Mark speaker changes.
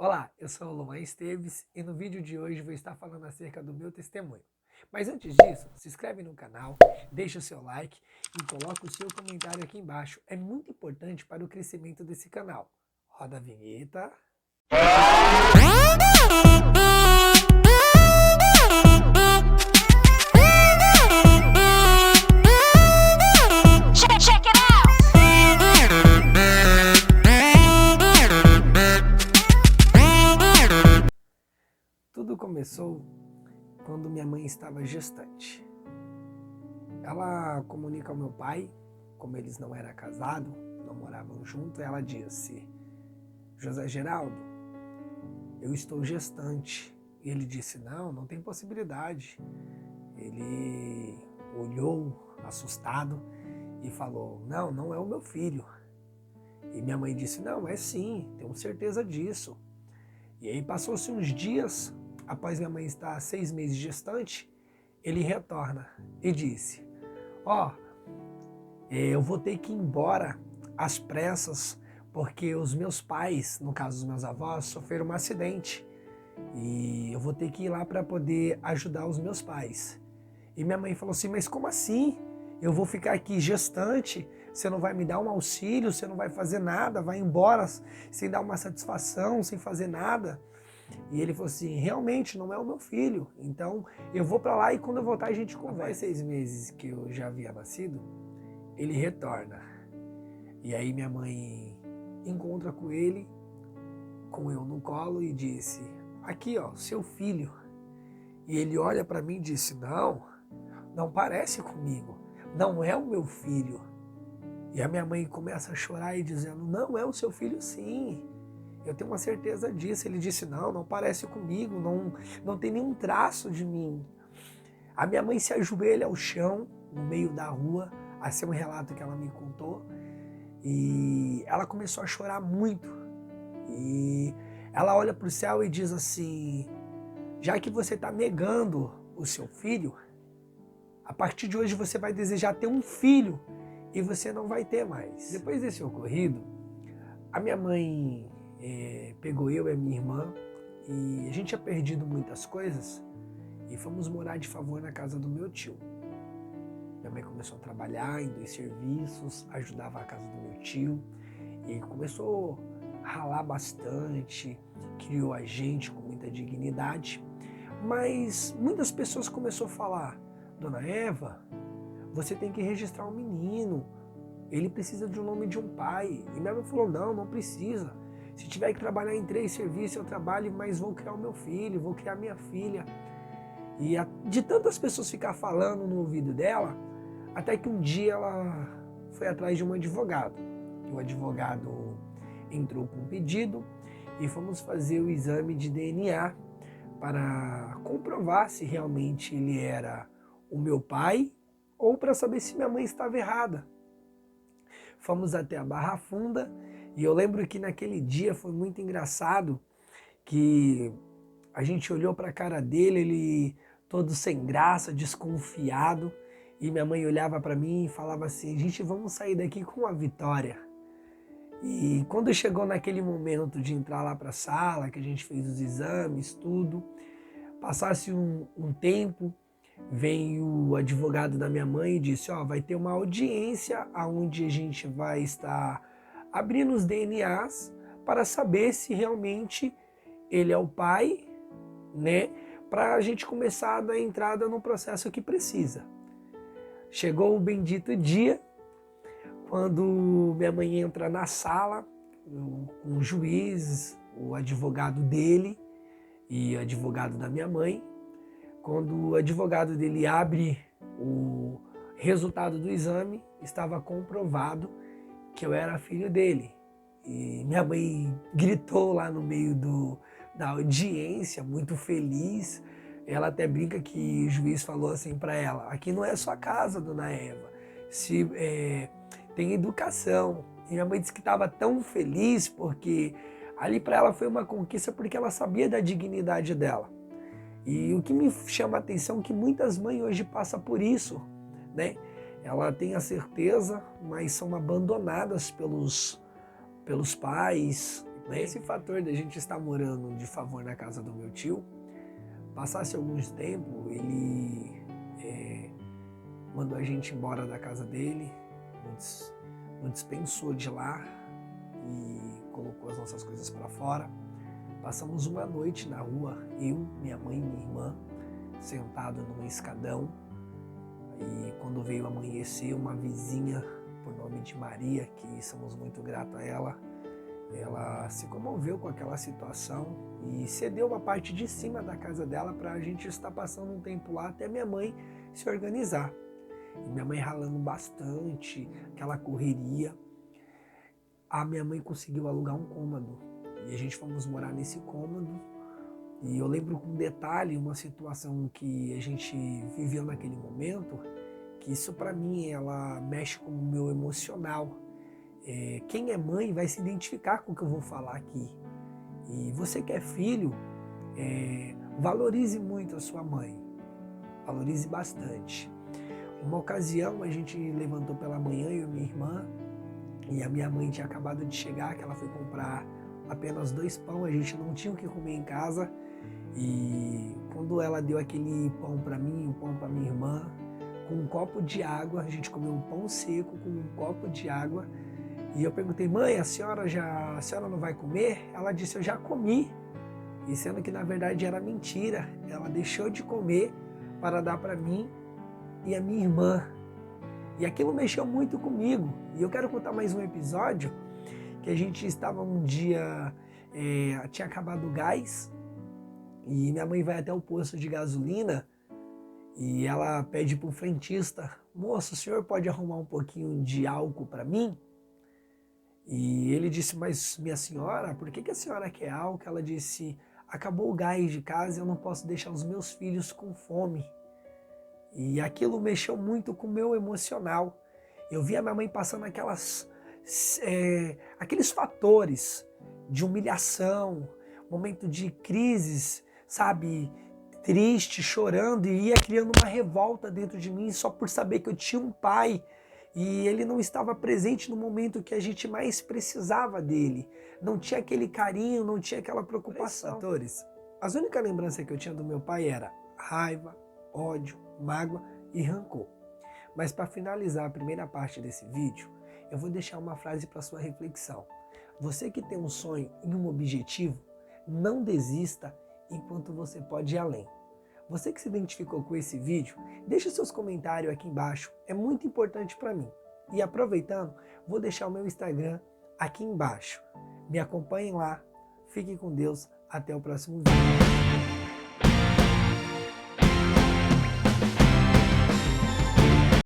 Speaker 1: Olá, eu sou o Luan Esteves e no vídeo de hoje vou estar falando acerca do meu testemunho. Mas antes disso, se inscreve no canal, deixa o seu like e coloca o seu comentário aqui embaixo. É muito importante para o crescimento desse canal. Roda a vinheta.
Speaker 2: Check it out.
Speaker 1: Tudo começou quando minha mãe estava gestante. Ela comunica ao meu pai, como eles não eram casados, não moravam juntos, ela disse: José Geraldo, eu estou gestante. E ele disse: não tem possibilidade. Ele olhou assustado e falou: não é o meu filho. E minha mãe disse: não, é sim, tenho certeza disso. E aí passou-se uns dias, após minha mãe estar 6 meses gestante, ele retorna e disse: eu vou ter que ir embora às pressas, porque os meus pais, no caso dos meus avós, sofreram um acidente. E eu vou ter que ir lá para poder ajudar os meus pais. E minha mãe falou assim: mas como assim? Eu vou ficar aqui gestante, você não vai me dar um auxílio, você não vai fazer nada, vai embora sem dar uma satisfação, sem fazer nada. E ele falou assim: realmente não é o meu filho, então eu vou para lá e quando eu voltar a gente conversa. Após 6 meses que eu já havia nascido, ele retorna. E aí minha mãe encontra com ele, com eu no colo e disse: aqui ó, seu filho. E ele olha para mim e disse: não parece comigo, não é o meu filho. E a minha mãe começa a chorar e dizendo: não é o seu filho sim, eu tenho uma certeza disso. Ele disse: não parece comigo, não tem nenhum traço de mim. A minha mãe se ajoelha ao chão, no meio da rua, assim é um relato que ela me contou, e ela começou a chorar muito. E ela olha para o céu e diz assim: já que você está negando o seu filho, a partir de hoje você vai desejar ter um filho e você não vai ter mais. Depois desse ocorrido, a minha mãe pegou eu e a minha irmã, e a gente tinha perdido muitas coisas, e fomos morar de favor na casa do meu tio. Minha mãe começou a trabalhar em 2 serviços, ajudava a casa do meu tio, e começou a ralar bastante, criou a gente com muita dignidade. Mas muitas pessoas começaram a falar: Dona Eva, você tem que registrar um menino, ele precisa de um nome de um pai. E minha mãe falou: não precisa. Se tiver que trabalhar em 3 serviços, eu trabalho, mas vou criar o meu filho, vou criar minha filha. E de tantas pessoas ficar falando no ouvido dela, até que um dia ela foi atrás de um advogado. E o advogado entrou com um pedido e fomos fazer o exame de DNA para comprovar se realmente ele era o meu pai ou para saber se minha mãe estava errada. Fomos até a Barra Funda e eu lembro que naquele dia foi muito engraçado, que a gente olhou para a cara dele, ele todo sem graça, desconfiado, e minha mãe olhava para mim e falava assim: gente, vamos sair daqui com uma vitória. E quando chegou naquele momento de entrar lá para a sala, que a gente fez os exames, tudo, passasse um tempo, vem o advogado da minha mãe e disse: vai ter uma audiência onde a gente vai estar abrindo os DNAs para saber se realmente ele é o pai, né? Para a gente começar a dar entrada no processo que precisa. Chegou o bendito dia, quando minha mãe entra na sala, o juiz, o advogado dele e o advogado da minha mãe. Quando o advogado dele abre o resultado do exame, estava comprovado que eu era filho dele. E minha mãe gritou lá no meio da audiência, muito feliz. Ela até brinca que o juiz falou assim para ela: aqui não é sua casa, dona Eva, tem educação. E minha mãe disse que estava tão feliz porque ali para ela foi uma conquista, porque ela sabia da dignidade dela. E o que me chama a atenção é que muitas mães hoje passam por isso, né? Ela tem a certeza, mas são abandonadas pelos pais, Esse fator da gente estar morando de favor na casa do meu tio, passasse alguns tempos, ele mandou a gente embora da casa dele, nos dispensou de lá e colocou as nossas coisas para fora. Passamos uma noite na rua, eu, minha mãe e minha irmã, sentado num escadão. E quando veio amanhecer, uma vizinha, por nome de Maria, que somos muito gratos a ela se comoveu com aquela situação e cedeu uma parte de cima da casa dela para a gente estar passando um tempo lá até minha mãe se organizar. E minha mãe ralando bastante, aquela correria. A minha mãe conseguiu alugar um cômodo e a gente fomos morar nesse cômodo. E eu lembro com detalhe uma situação que a gente viveu naquele momento, que isso para mim ela mexe com o meu emocional. Quem é mãe vai se identificar com o que eu vou falar aqui. E você que é filho, valorize muito a sua mãe, valorize bastante. Uma ocasião a gente levantou pela manhã, eu e minha irmã, e a minha mãe tinha acabado de chegar, que ela foi comprar apenas 2 pão, a gente não tinha o que comer em casa. E quando ela deu aquele pão para mim, um pão para minha irmã, com um copo de água, a gente comeu um pão seco com um copo de água. E eu perguntei, mãe, a senhora não vai comer? Ela disse, eu já comi. E sendo que na verdade era mentira, ela deixou de comer para dar para mim e a minha irmã. E aquilo mexeu muito comigo. E eu quero contar mais um episódio, que a gente estava um dia, tinha acabado o gás, e minha mãe vai até o posto de gasolina e ela pede para o frentista, moço, o senhor pode arrumar um pouquinho de álcool para mim? E ele disse, mas minha senhora, por que a senhora quer álcool? Ela disse, acabou o gás de casa e eu não posso deixar os meus filhos com fome. E aquilo mexeu muito com o meu emocional. Eu vi a minha mãe passando aqueles fatores de humilhação, momento de crises, sabe, triste, chorando, e ia criando uma revolta dentro de mim só por saber que eu tinha um pai e ele não estava presente no momento que a gente mais precisava dele. Não tinha aquele carinho, não tinha aquela preocupação. As únicas lembranças que eu tinha do meu pai era raiva, ódio, mágoa e rancor. Mas para finalizar a primeira parte desse vídeo, eu vou deixar uma frase para sua reflexão. Você que tem um sonho e um objetivo, não desista enquanto você pode ir além. Você que se identificou com esse vídeo, deixe seus comentários aqui embaixo, é muito importante para mim. E aproveitando, vou deixar o meu Instagram aqui embaixo. Me acompanhem lá, fiquem com Deus, até o próximo vídeo.